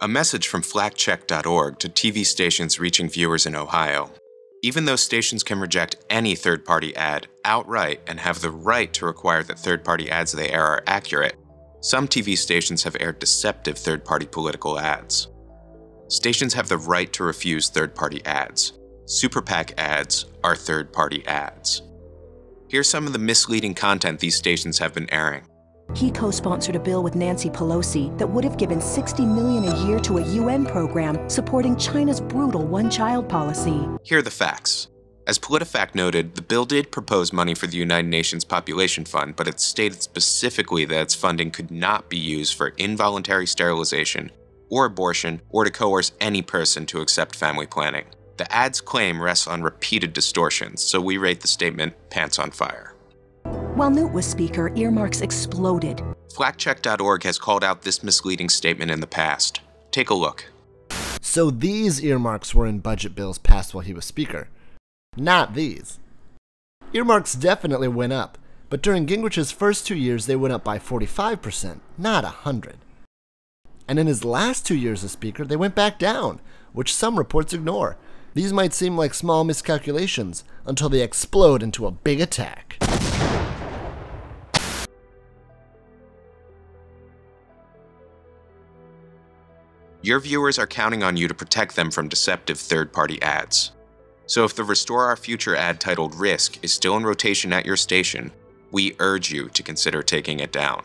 A message from flagcheck.org to TV stations reaching viewers in Ohio. Even though stations can reject any third-party ad outright and have the right to require that third-party ads they air are accurate, some TV stations have aired deceptive third-party political ads. Stations have the right to refuse third-party ads. Super PAC ads are third-party ads. Here's some of the misleading content these stations have been airing. He co-sponsored a bill with Nancy Pelosi that would have given $60 million a year to a UN program supporting China's brutal one-child policy. Here are the facts. As PolitiFact noted, the bill did propose money for the United Nations Population Fund, but it stated specifically that its funding could not be used for involuntary sterilization or abortion or to coerce any person to accept family planning. The ad's claim rests on repeated distortions, so we rate the statement pants on fire. While Newt was speaker, earmarks exploded. Flagcheck.org has called out this misleading statement in the past. Take a look. So these earmarks were in budget bills passed while he was speaker. Not these. Earmarks definitely went up, but during Gingrich's first 2 years they went up by 45%, not 100. And in his last 2 years as speaker, they went back down, which some reports ignore. These might seem like small miscalculations until they explode into a big attack. Your viewers are counting on you to protect them from deceptive third-party ads. So if the Restore Our Future ad titled Risk is still in rotation at your station, we urge you to consider taking it down.